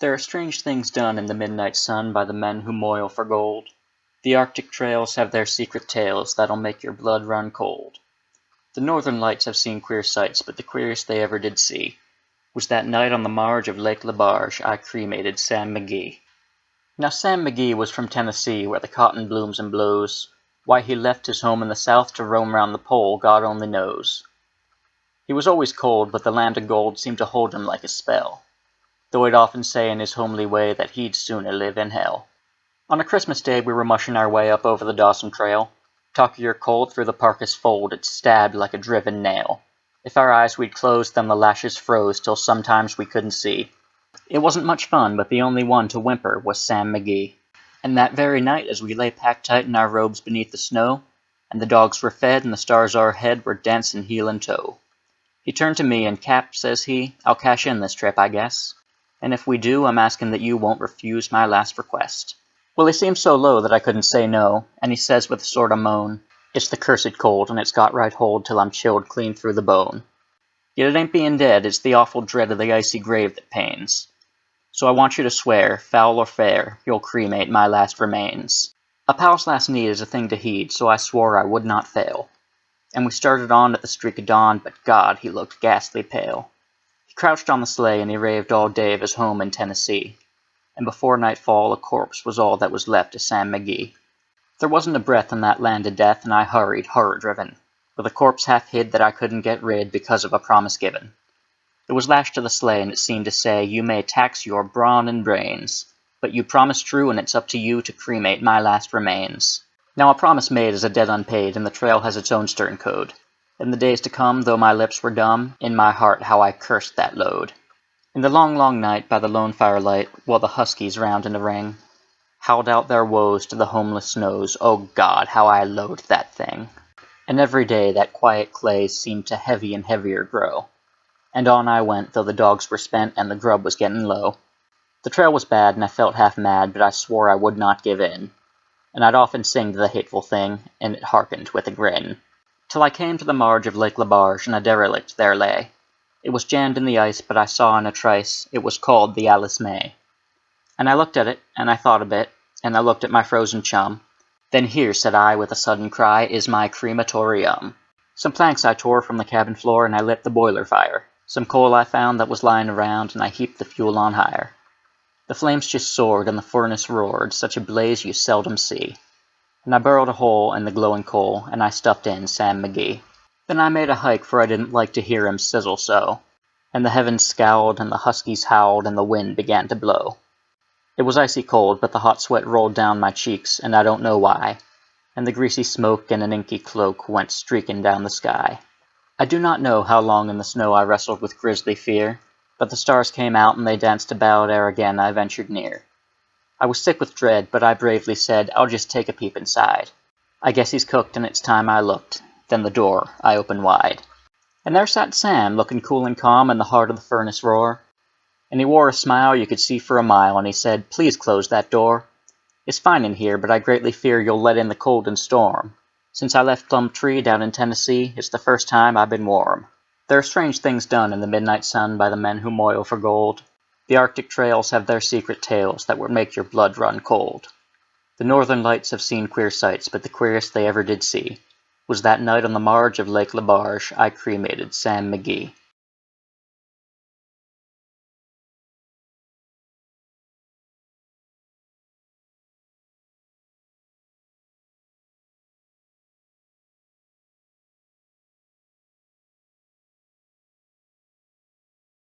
There are strange things done in the midnight sun by the men who moil for gold. The Arctic trails have their secret tales that'll make your blood run cold. The northern lights have seen queer sights, but the queerest they ever did see was that night on the marge of Lake LaBarge I cremated Sam McGee. Now Sam McGee was from Tennessee, where the cotton blooms and blows. Why he left his home in the south to roam round the pole, God only knows. He was always cold, but the land of gold seemed to hold him like a spell, though he'd often say in his homely way that he'd sooner live in hell. On a Christmas day we were mushing our way up over the Dawson Trail. Talk of your cold through the parka's fold, it stabbed like a driven nail. If our eyes we'd closed, then the lashes froze till sometimes we couldn't see. It wasn't much fun, but the only one to whimper was Sam McGee. And that very night, as we lay packed tight in our robes beneath the snow, and the dogs were fed and the stars o'erhead were dancing heel and toe, he turned to me and, "Cap," says he, "I'll cash in this trip, I guess. And if we do, I'm asking that you won't refuse my last request." Well, he seemed so low that I couldn't say no, and he says with a sort of moan, "It's the cursed cold, and it's got right hold till I'm chilled clean through the bone. Yet it ain't being dead, it's the awful dread of the icy grave that pains. So I want you to swear, foul or fair, you'll cremate my last remains." A pal's last need is a thing to heed, so I swore I would not fail. And we started on at the streak of dawn, but God, he looked ghastly pale. He crouched on the sleigh, and he raved all day of his home in Tennessee. And before nightfall a corpse was all that was left of Sam McGee. There wasn't a breath in that land of death, and I hurried, horror-driven, with a corpse half hid that I couldn't get rid because of a promise given. It was lashed to the sleigh, and it seemed to say, "You may tax your brawn and brains, but you promised true, and it's up to you to cremate my last remains." Now a promise made is a debt unpaid, and the trail has its own stern code. In the days to come, though my lips were dumb, in my heart how I cursed that load. In the long, long night, by the lone firelight, while the huskies round in a ring howled out their woes to the homeless snows, oh God, how I loathed that thing. And every day that quiet clay seemed to heavy and heavier grow. And on I went, though the dogs were spent and the grub was getting low. The trail was bad, and I felt half mad, but I swore I would not give in. And I'd often sing to the hateful thing, and it hearkened with a grin. Till I came to the marge of Lake LaBarge, and a derelict there lay. It was jammed in the ice, but I saw in a trice it was called the Alice May. And I looked at it, and I thought a bit, and I looked at my frozen chum. "Then here," said I with a sudden cry, "is my crematorium." Some planks I tore from the cabin floor, and I lit the boiler fire. Some coal I found that was lying around, and I heaped the fuel on higher. The flames just soared, and the furnace roared, such a blaze you seldom see. And I burrowed a hole in the glowing coal, and I stuffed in Sam McGee. Then I made a hike, for I didn't like to hear him sizzle so. And the heavens scowled, and the huskies howled, and the wind began to blow. It was icy cold, but the hot sweat rolled down my cheeks, and I don't know why. And the greasy smoke and an inky cloak went streaking down the sky. I do not know how long in the snow I wrestled with grisly fear, but the stars came out and they danced about ere again I ventured near. I was sick with dread, but I bravely said, "I'll just take a peep inside. I guess he's cooked, and it's time I looked." Then the door I opened wide. And there sat Sam, looking cool and calm in the heart of the furnace roar. And he wore a smile you could see for a mile, and he said, "Please close that door. It's fine in here, but I greatly fear you'll let in the cold and storm. Since I left Plumtree down in Tennessee, it's the first time I've been warm." There are strange things done in the midnight sun by the men who moil for gold. The Arctic trails have their secret tales that would make your blood run cold. The northern lights have seen queer sights, but the queerest they ever did see was that night on the marge of Lake LaBarge I cremated Sam McGee.